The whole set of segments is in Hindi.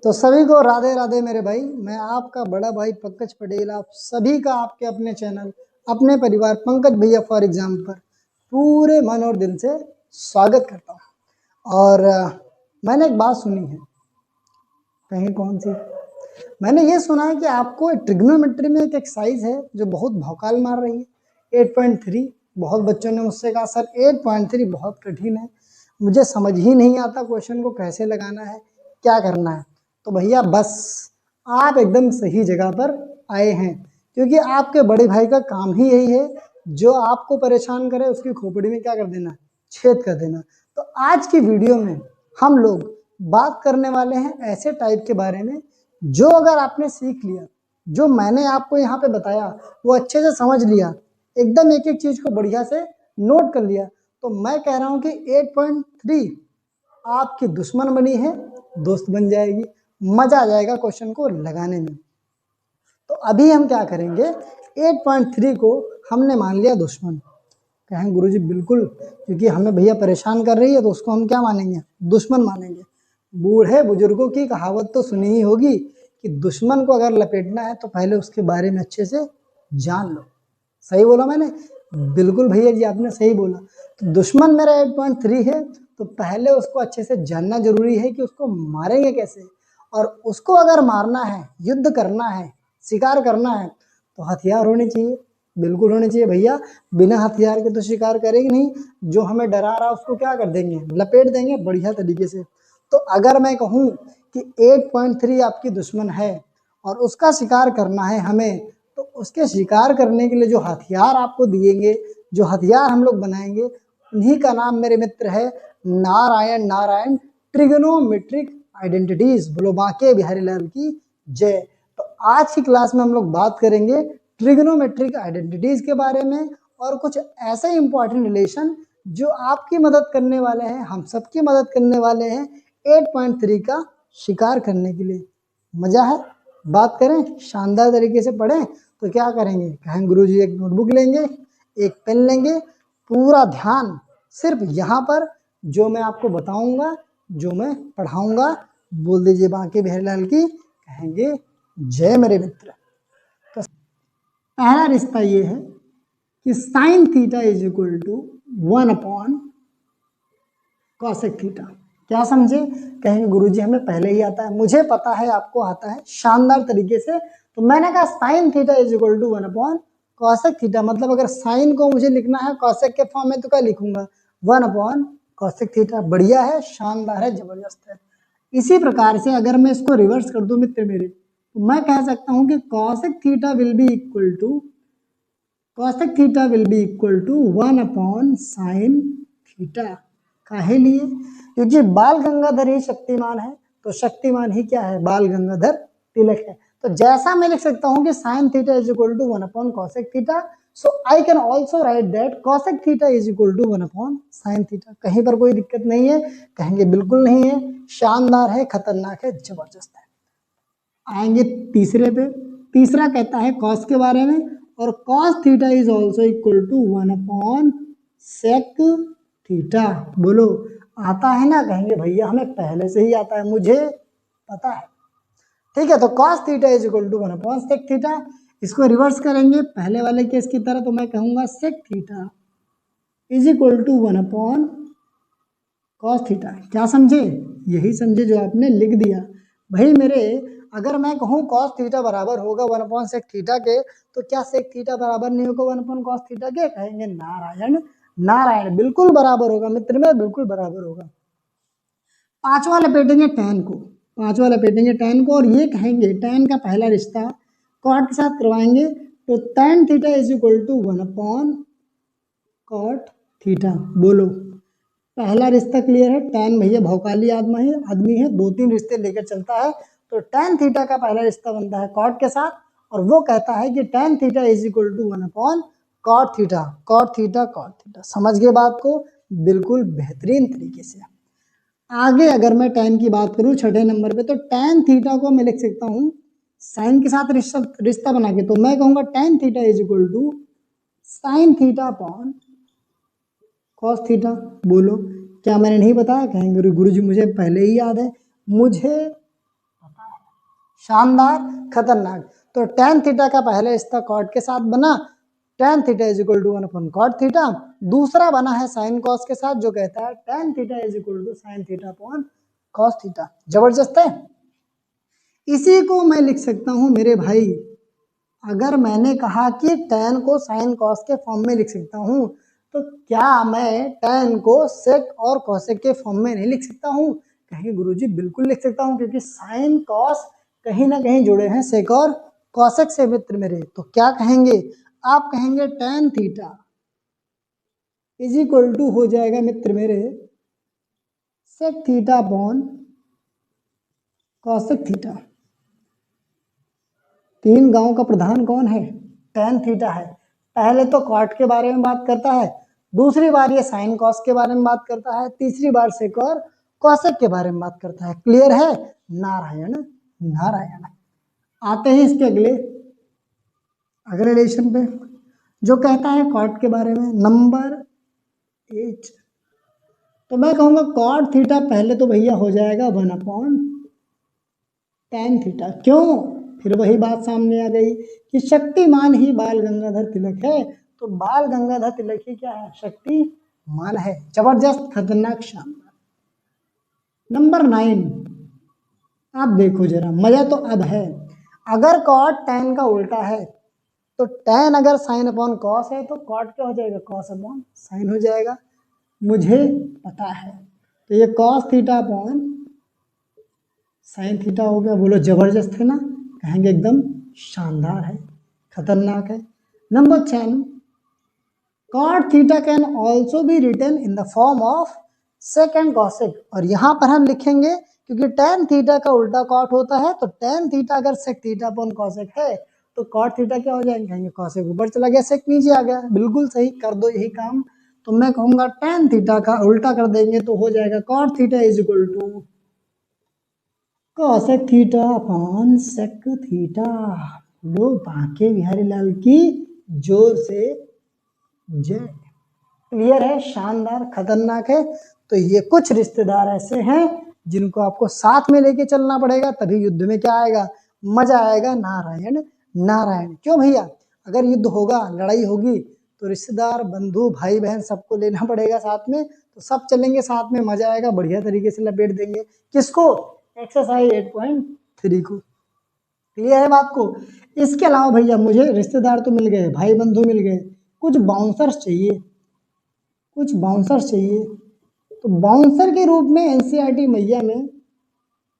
तो सभी को राधे राधे मेरे भाई। मैं आपका बड़ा भाई पंकज पटेल, आप सभी का आपके अपने चैनल अपने परिवार पंकज भैया फॉर एग्जाम पर पूरे मन और दिल से स्वागत करता हूँ। और मैंने एक बात सुनी है, कहीं कौन सी, मैंने ये सुना है कि आपको ट्रिग्नोमेट्री में एक एक्सरसाइज है जो बहुत भौकाल मार रही है, 8.3। बहुत बच्चों ने मुझसे कहा सर 8.3 बहुत कठिन है, मुझे समझ ही नहीं आता क्वेश्चन को कैसे लगाना है, क्या करना है। तो भैया बस आप एकदम सही जगह पर आए हैं, क्योंकि आपके बड़े भाई का काम ही यही है, जो आपको परेशान करे उसकी खोपड़ी में क्या कर देना, छेद कर देना। तो आज की वीडियो में हम लोग बात करने वाले हैं ऐसे टाइप के बारे में जो अगर आपने सीख लिया, जो मैंने आपको यहाँ पे बताया वो अच्छे से समझ लिया, एकदम एक एक चीज को बढ़िया से नोट कर लिया, तो मैं कह रहा हूँ कि 8.3 आपकी दुश्मन बनी है दोस्त बन जाएगी, मजा आ जाएगा क्वेश्चन को लगाने में। तो अभी हम क्या करेंगे, 8.3 को हमने मान लिया दुश्मन। कहें गुरुजी बिल्कुल, क्योंकि हमें भैया परेशान कर रही है तो उसको हम क्या मानेंगे, दुश्मन मानेंगे। बूढ़े बुजुर्गों की कहावत तो सुनी ही होगी कि दुश्मन को अगर लपेटना है तो पहले उसके बारे में अच्छे से जान लो। सही बोला मैंने? बिल्कुल भैया जी आपने सही बोला। तो दुश्मन मेरा 8.3 है, तो पहले उसको अच्छे से जानना जरूरी है कि उसको मारेंगे कैसे, और उसको अगर मारना है, युद्ध करना है, शिकार करना है, तो हथियार होने चाहिए, बिल्कुल होने चाहिए भैया। बिना हथियार के तो शिकार करेंगे नहीं, जो हमें डरा रहा उसको क्या कर देंगे, लपेट देंगे बढ़िया तरीके से। तो अगर मैं कहूँ कि 8.3 आपकी दुश्मन है और उसका शिकार करना है हमें, तो उसके शिकार करने के लिए जो हथियार आपको दिएंगे, जो हथियार हम लोग बनाएंगे, उन्हीं का नाम मेरे मित्र है नारायण नारायण ट्रिग्नोमेट्रिक आइडेंटिटीज। बोलो बांके बिहारी लाल की जय। तो आज की क्लास में हम लोग बात करेंगे ट्रिग्नोमेट्रिक आइडेंटिटीज के बारे में, और कुछ ऐसे इंपॉर्टेंट रिलेशन जो आपकी मदद करने वाले हैं, हम सबकी मदद करने वाले हैं 8.3 का शिकार करने के लिए। मजा है? बात करें, शानदार तरीके से पढ़ें। तो क्या करेंगे, कहें गुरुजी एक नोटबुक लेंगे, एक पेन लेंगे, पूरा ध्यान सिर्फ यहाँ पर जो मैं आपको बताऊंगा, जो मैं पढ़ाऊंगा, बोल दीजिए बांके बिहारी लाल की, कहेंगे जय मेरे मित्र। तो पहला रिश्ता ये है कि sine theta is equal to 1/cosec theta. क्या समझे? कहेंगे गुरुजी हमें पहले ही आता है, मुझे पता है आपको आता है शानदार तरीके से। तो मैंने कहा sine theta is equal to 1/cosec theta, मतलब अगर साइन को मुझे लिखना है cosec के फॉर्म में तो क्या लिखूंगा, 1/cosec थीटा। बढ़िया है, शानदार है, जबरदस्त है। इसी प्रकार से अगर मैं इसको रिवर्स कर दूं मित्र मेरे, तो मैं कह सकता हूं कि cosec theta will be equal to 1/sin theta. काहे लिए? क्योंकि बाल गंगाधर ही शक्तिमान है, तो शक्तिमान ही क्या है, बाल गंगाधर तिलक है। तो जैसा मैं लिख सकता हूं कि sin theta is equal to 1/cosec theta, so I can also write that cosec theta is equal to 1/sin theta. कहीं पर कोई दिक्कत नहीं है? कहेंगे बिल्कुल नहीं है, शानदार है, खतरनाक है, जबरदस्त है। आएंगे तीसरे पे। तीसरा कहता है cos के बारे में, और cos theta is also equal to 1/sec theta. बोलो आता है ना? कहेंगे भैया हमें पहले से ही आता है, मुझे पता है। ठीक है, तो cos theta is equal to 1/sec theta. इसको रिवर्स करेंगे पहले वाले केस की तरह, तो मैं कहूंगा sec theta is equal to 1/cos theta. क्या समझे? यही समझे जो आपने लिख दिया भाई मेरे। अगर मैं कहूँ cos थीटा बराबर होगा 1/sec थीटा के, तो क्या sec थीटा बराबर नहीं होगा 1/cos थीटा के? कहेंगे नारायण नारायण, बिल्कुल बराबर होगा मित्र में, बिल्कुल बराबर होगा। पांचवा लपेटेंगे tan को, पांचवा लपेटेंगे tan को, और ये कहेंगे tan का पहला रिश्ता cot के साथ करवाएंगे, तो tan theta is equal to 1/cot theta. बोलो पहला रिश्ता क्लियर है? tan भैया भौकाली आदमी है, 2-3 रिश्ते लेकर चलता है। तो tan थीटा का पहला रिश्ता बनता है cot के साथ, और वो कहता है कि tan theta is equal to 1/cot theta. cot theta cot theta, समझ गए बात को? बिल्कुल बेहतरीन तरीके से। आगे अगर मैं tan की बात करूं छठे नंबर पे, तो tan थीटा को मैं लिख सकता हूं sin के साथ रिश्ता बना के, तो मैं कहूंगा tan theta is equal to sin theta upon cos theta. बोलो क्या मैंने नहीं बताया? कहेंगे गुरुजी मुझे पहले ही याद है, मुझे पता शानदार, खतरनाक। तो tan थीटा का पहला रिश्ता कॉट के साथ बना, tan theta is equal to 1 cot theta. दूसरा बना है साइन कॉस के साथ, जो कहता है tan theta is equal to sine theta upon cos theta. जबरदस्त है। इसी को मैं लिख सकता हूं मेरे भाई, अगर मैंने कहा कि tan को साइन कॉस के फॉर्म में लिख सकता हूं, तो क्या मैं tan को सेक और कॉसेक के फॉर्म में नहीं लिख सकता हूं? कहेंगे गुरुजी बिल्कुल लिख सकता हूं, क्योंकि साइन कॉस कहीं ना कहीं जुड़े हैं सेक और कॉसेक से मित्र मेरे। तो क्या कहेंगे आप? कहेंगे tan theta is equal to हो जाएगा मित्र मेरे sec theta upon cosec theta. तीन गांव का प्रधान कौन है? tan थीटा है। पहले तो कॉट के बारे में बात करता है, दूसरी बार ये साइन कॉस के बारे में बात करता है, तीसरी बार सेक और कॉसेक के बारे में बात करता है। क्लियर है? नारायण नारायण। आते हैं इसके अगले रिलेशन पे, जो कहता है कॉट के बारे में, नंबर 8। तो मैं कहूंगा कॉट थीटा पहले तो भैया हो जाएगा 1 अपॉन tan थीटा। क्यों? फिर वही बात सामने आ गई कि शक्तिमान ही बाल गंगाधर तिलक है। तो बाल गंगाधर तिलक ही क्या है? शक्तिमान है। जबरदस्त, खतरनाक, शानदार। नंबर 9, आप देखो जरा, मजा तो अब है। अगर कॉट tan का उल्टा है, तो tan अगर साइन अपॉन कॉस है, तो कॉट क्या हो जाएगा? कॉस अपॉन साइन हो जाएगा। मुझे पता है। तो ये cos theta upon sine theta हो गया। बोलो जबरदस्त है ना? कहेंगे एकदम शानदार है, खतरनाक है। Number 10, cot theta can also be written in the form of sec and cosec. और यहाँ पर हम लिखेंगे, क्योंकि tan थीटा का उल्टा कॉट होता है, तो tan थीटा अगर सेक थीटा अपॉन कॉसेक है, तो कॉट थीटा क्या हो जाएंगे? कहेंगे कॉसेक ऊपर चला गया, सेक नीचे आ गया। बिल्कुल सही, कर दो यही काम। तो मैं कहूंगा tan थीटा का उल्टा कर देंगे तो हो जाएगा cot theta is equal to cosec theta upon sec theta. लो बांके बिहारी लाल की जोर से जय। क्लियर है? शानदार, खतरनाक है। तो ये कुछ रिश्तेदार ऐसे हैं जिनको आपको साथ में लेके चलना पड़ेगा, तभी युद्ध में क्या आएगा? मजा आएगा। नारायण नारायण। क्यों भैया? अगर युद्ध होगा, लड़ाई होगी, तो रिश्तेदार, बंधु, भाई बहन सबको लेना पड़ेगा साथ में। तो सब चलेंगे साथ में, मजा आएगा, बढ़िया तरीके से लपेट देंगे। किसको? एक्सरसाइज 8.3 को। क्लियर है बात को? इसके अलावा भैया मुझे रिश्तेदार तो मिल गए, भाई बंधु मिल गए, कुछ बाउंसर्स चाहिए, कुछ बाउंसर्स चाहिए। तो बाउंसर के रूप में एनसीईआरटी मैया में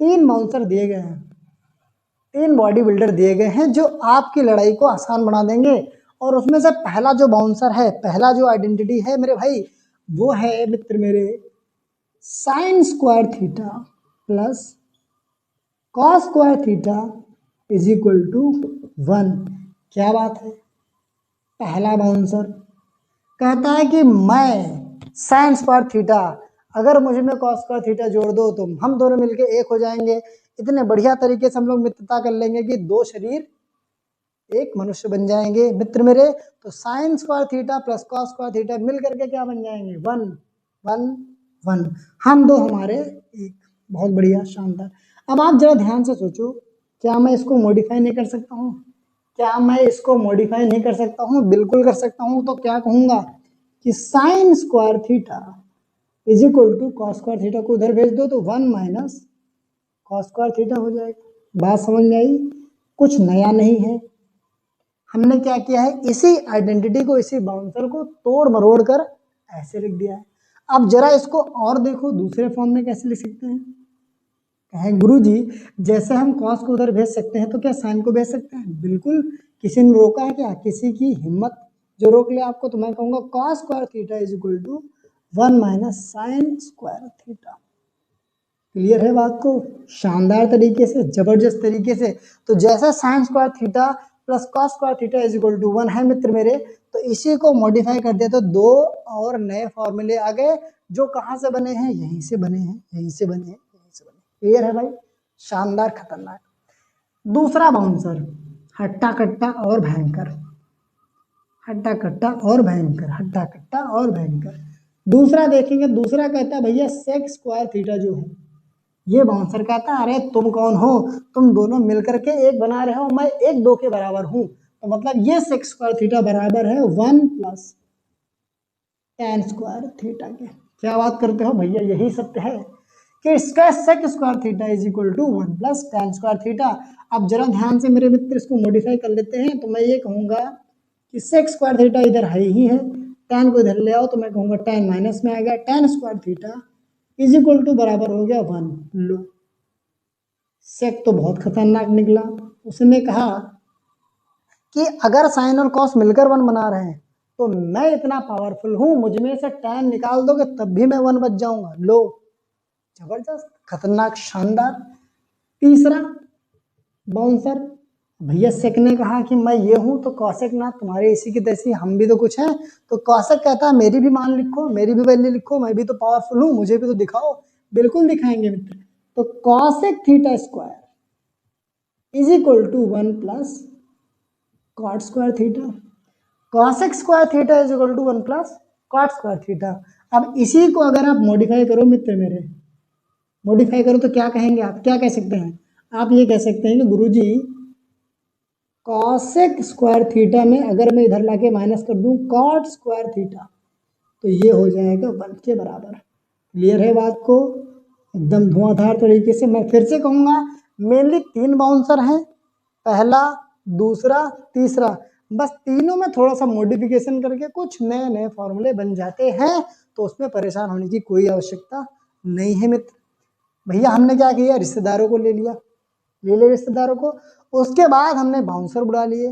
3 बाउंसर दिए गए हैं, 3 बॉडी बिल्डर दिए गए हैं, जो आपकी लड़ाई को आसान बना देंगे। और उसमें से पहला जो बाउंसर है, पहला जो आइडेंटिटी है मेरे भाई, वो है मित्र मेरे sine square theta plus cos square theta is equal to 1। क्या बात है? पहला बाउंसर कहता है कि मैं साइन स्क्वायर थीटा, अगर मुझे में कॉस स्क्वायर थीटा जोड़ दो तो हम दोनों मिलके एक हो जाएंगे। इतने बढ़िया तरीके से हम लोग मित्रता कर लेंगे कि 2 शरीर एक मनुष्य बन जाएंगे मित्र मेरे। तो sine square theta plus cos square theta मिल करके क्या बन जाएंगे? 1 1 1। हम दो हमारे एक। बहुत बढ़िया, शानदार। अब आप जरा ध्यान से सोचो, क्या मैं इसको मॉडिफाई नहीं कर सकता हूँ? क्या मैं इसको मॉडिफाई नहीं कर सकता हूँ? बिल्कुल कर सकता हूँ। तो क्या कहूंगा कि sine square theta is equal to cos square theta को उधर भेज दो तो 1 माइनस कॉस स्क्वायर थीटा हो जाएगा। बात समझ में आई? कुछ नया नहीं है। हमने क्या किया है, इसी आइडेंटिटी को, इसी बाउंसर को तोड़ मरोड़ कर ऐसे लिख दिया है। अब जरा इसको और देखो, दूसरे फॉर्म में कैसे लिख सकते हैं? कहें गुरुजी जैसे हम कॉस को उधर भेज सकते हैं, तो क्या साइन को भेज सकते हैं? बिल्कुल। किसी ने रोका है क्या? किसी की हिम्मत जो रोक ले आपको? तो मैं कहूंगा cos square theta is equal to 1 minus sine square theta. Clear है बात को? शानदार तरीके से, जबरदस्त तरीके से। तो जैसा sine square theta plus cos square theta is equal to 1 है मित्र मेरे, तो इसी को मॉडिफाई कर दिया तो 2 और नए फॉर्मूले आ गए, जो कहाँ से बने हैं? यहीं से बने हैं, यहीं से बने हैं, यहीं से बने। क्लियर है भाई? शानदार, खतरनाक। दूसरा बाउंसर, हट्टा कट्टा और भयंकर, हट्टा कट्टा और भयंकर, हट्टा कट्टा और भयंकर। दूसरा देखेंगे, दूसरा कहता है भैया सेक स्क्वायर थीटा जो है, ये बाउंसर कहता है अरे तुम कौन हो, तुम दोनों मिलकर के एक बना रहे हो, मैं एक दो के बराबर हूं। तो मतलब ये सेक स्क्वायर थीटा बराबर है 1 प्लस tan स्क्वायर थीटा के। क्या बात करते हो भैया, यही सत्य है कि इसका sec square theta is equal to 1 plus tan square theta. अब जरा ध्यान से मेरे मित्र इसको मॉडिफाई कर लेते हैं। तो मैं ये कहूंगा कि सेक स्क्वायर थीटा इधर है ही है, tan को इधर ले आओ तो मैं कहूंगा tan माइनस में आ गया, tan square theta is equal to बराबर हो गया 1। लो, सेक तो बहुत खतरनाक निकला। उसने कहा कि अगर साइन और कॉस मिलकर 1 बना रहे हैं तो मैं इतना पावरफुल हूं, मुझमें से tan निकाल दोगे तब भी मैं 1 बच जाऊंगा। लो, जबरदस्त, खतरनाक, शानदार। तीसरा बाउंसर, भैया सेक ने कहा कि मैं ये हूं तो कौशिक ना तुम्हारे इसी की तैसी, हम भी तो कुछ हैं। तो कौशिक कहता है मेरी भी मान लिखो, मेरी भी वैल्यू लिखो, मैं भी तो पावरफुल हूं, मुझे भी तो दिखाओ। बिल्कुल दिखाएंगे मित्र। तो cosec theta square is equal to 1 plus cot square theta. Cosec square theta is equal to 1 plus cot square theta. अब इसी को अगर आप मॉडिफाई करो मित्र मेरे, मॉडिफाई करो तो क्या कहेंगे आप, क्या कह सकते हैं आप, ये कह सकते हैं कि गुरुजी कॉसेक स्क्वायर थीटा में अगर मैं इधर लाके माइनस कर दूं कॉट स्क्वायर थीटा तो ये हो जाएगा 1 के बराबर। क्लियर है बात को, एकदम धुआंधार तरीके से। मैं फिर से कहूंगा मेनली 3 बाउंसर हैं, पहला, दूसरा, तीसरा। बस तीनों में थोड़ा सा मॉडिफिकेशन करके कुछ नए नए फॉर्मूले बन जाते हैं, तो उसमें परेशान होने की कोई आवश्यकता नहीं है मित्र। भैया हमने क्या किया, रिश्तेदारों को ले लिया, ले ले रिश्तेदारों को। उसके बाद हमने बाउंसर बुला लिए,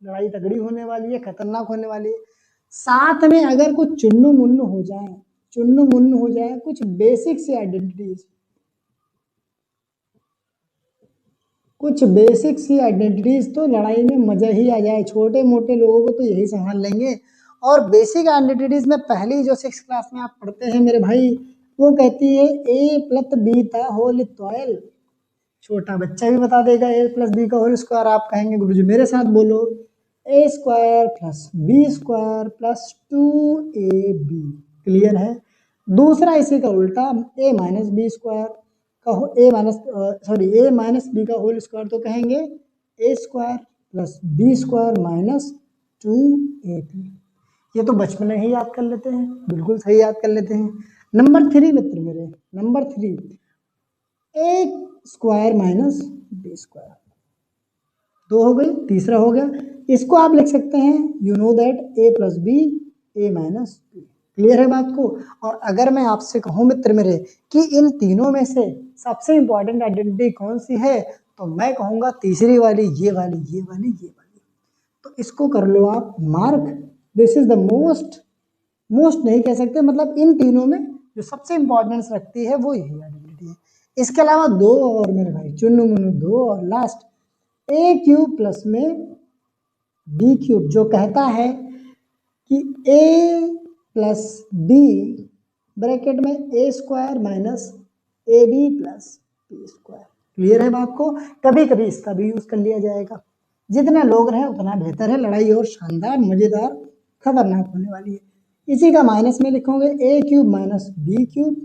लड़ाई तगड़ी होने वाली है, खतरनाक होने वाली है। साथ में अगर कुछ चुन्नू मुन्नू हो जाए, चुन्नू मुन्नू हो जाए, कुछ बेसिक सी आइडेंटिटीज, कुछ बेसिक सी आइडेंटिटीज, तो लड़ाई में मजा ही आ जाए। छोटे मोटे लोगों को तो यही संभाल लेंगे। और बेसिक आइडेंटिटीज में पहली जो 6th क्लास में आप पढ़ते हैं मेरे भाई, वो कहती है ए प्लस बी का होल स्क्वायर। छोटा बच्चा भी बता देगा ए प्लस बी का होल स्क्वायर। आप कहेंगे गुरुजी मेरे साथ बोलो, A square plus B square plus 2ab। Clear है। दूसरा इसी का उल्टा, ए माइनस बी स्क्वायर का ए माइनस बी का होल स्क्वायर तो कहेंगे A square plus B square minus 2ab। ये तो बचपन में ही याद कर लेते हैं, बिल्कुल सही याद कर लेते हैं। नंबर 3 मित्र मेरे, नंबर 3 ए स्क्वायर माइनस बी स्क्वायर, 2 हो गई। तीसरा हो गया, इसको आप लिख सकते हैं you know that A plus B A minus B. Clear है बात को। और अगर मैं आपसे कहूं मित्र मेरे कि इन तीनों में से सबसे इंपॉर्टेंट आइडेंटिटी कौन सी है, तो मैं कहूंगा तीसरी वाली, ये वाली, ये वाली, ये वाली। तो इसको कर लो आप mark. This is the most नहीं कह सकते, मतलब इन तीनों में जो सबसे इंपॉर्टेंस रखती है वो यही आइडेंटिटी है। इसके अलावा 2 और मेरे भाई, चुन्नू मुन्नू 2 और लास्ट ए क्यूब प्लस में बी क्यूब, जो कहता है कि ए प्लस बी ब्रैकेट में A square minus A B plus B square. Clear है बात को। कभी कभी इसका भी यूज कर लिया जाएगा। जितने लोग रहे उतना बेहतर है, लड़ाई और शानदार, मजेदार, खतरनाक होने वाली है। इसी का माइनस में लिखोगे ए क्यूब माइनस बी क्यूब,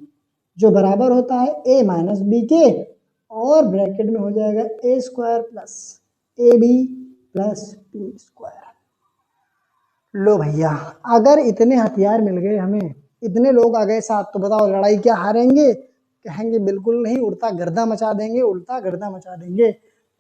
जो बराबर होता है ए माइनस बी के, और ब्रैकेट में हो जाएगा A square plus A B plus B square. लो भैया, अगर इतने हथियार मिल गए हमें, इतने लोग आ गए साथ, तो बताओ लड़ाई क्या हारेंगे? कहेंगे बिल्कुल नहीं, उड़ता गर्दा मचा देंगे, उड़ता गर्दा मचा देंगे।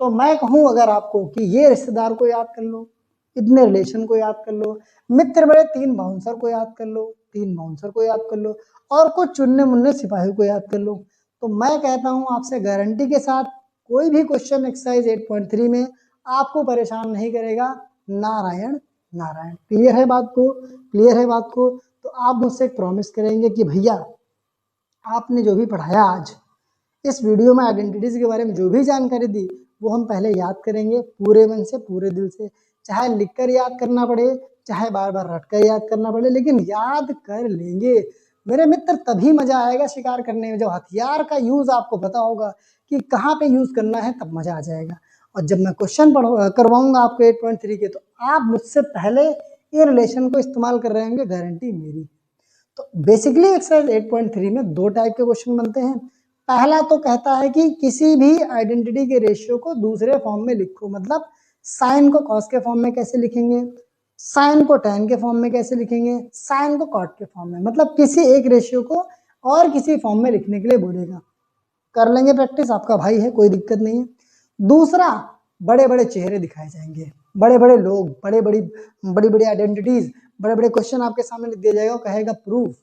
तो मैं कहूं अगर आपको कि ये रिश्तेदार को याद कर लो, इतने रिलेशन को याद कर लो, मित्र बड़े 3 बाउंसर को याद कर लो, 3 बाउंसर को याद कर लो, और कुछ चुनने मुन्ने सिपाही को याद कर लो। तो मैं कहता हूं आपसे गारंटी के साथ, कोई भी क्वेश्चन एक्सरसाइज 8.3 में आपको परेशान नहीं करेगा। नारायण नारायण। क्लियर है बात को, क्लियर है बात को। तो आप मुझसे एक प्रॉमिस करेंगे कि भैया आपने जो भी पढ़ाया आज इस वीडियो में, आइडेंटिटीज के बारे में जो भी जानकारी दी, वो हम पहले याद करेंगे पूरे मन से, पूरे दिल से। चाहे लिखकर याद करना पड़े, चाहे बार बार रटकर याद करना पड़े, लेकिन याद कर लेंगे मेरे मित्र। तभी मजा आएगा शिकार करने में, जब हथियार का यूज आपको पता होगा कि कहाँ पे यूज करना है, तब मजा आ जाएगा। और जब मैं क्वेश्चन करवाऊंगा आपको 8.3 के, तो आप मुझसे पहले ये रिलेशन को इस्तेमाल कर रहे होंगे, गारंटी मेरी। तो बेसिकली एक्सरसाइज 8.3 में 2 टाइप के क्वेश्चन बनते हैं। पहला तो कहता है कि किसी भी आइडेंटिटी के रेशियो को दूसरे फॉर्म में लिखो, मतलब साइन को कॉस के फॉर्म में कैसे लिखेंगे, साइन को tan के फॉर्म में कैसे लिखेंगे, साइन को कॉट के फॉर्म में, मतलब किसी एक रेशियो को और किसी फॉर्म में लिखने के लिए बोलेगा। कर लेंगे प्रैक्टिस, आपका भाई है, कोई दिक्कत नहीं है। दूसरा, बड़े बड़े चेहरे दिखाए जाएंगे, बड़े बड़े लोग, बड़ी बड़ी आइडेंटिटीज, बड़े बड़े क्वेश्चन आपके सामने लिख दिया जाएगा, कहेगा प्रूफ।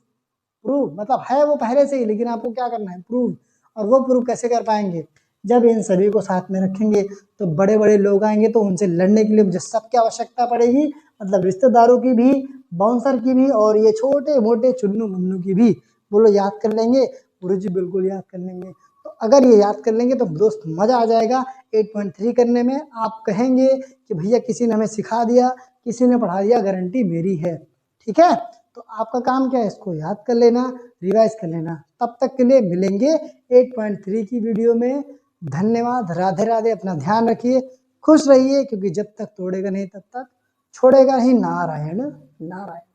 प्रूफ मतलब है वो पहले से ही, लेकिन आपको क्या करना है, प्रूफ। और वो प्रूफ कैसे कर पाएंगे, जब इन सभी को साथ में रखेंगे तो बड़े बड़े लोग आएंगे, तो उनसे लड़ने के लिए मुझे सबकी आवश्यकता पड़ेगी, मतलब रिश्तेदारों की भी, बाउंसर की भी, और ये छोटे मोटे चुन्नू मुन्नू की भी। बोलो याद कर लेंगे? गुरु जी बिल्कुल याद कर लेंगे। तो अगर ये याद कर लेंगे तो दोस्त मजा आ जाएगा 8.3 करने में। आप कहेंगे कि भैया किसी ने हमें सिखा दिया, किसी ने पढ़ा दिया, गारंटी मेरी है। ठीक है, तो आपका काम क्या है, इसको याद कर लेना, रिवाइज कर लेना। तब तक के लिए मिलेंगे 8.3 की वीडियो में। धन्यवाद, राधे राधे, अपना ध्यान रखिए, खुश रहिए, क्योंकि जब तक तोड़ेगा नहीं तब तक छोड़ेगा ही। नारायण नारायण।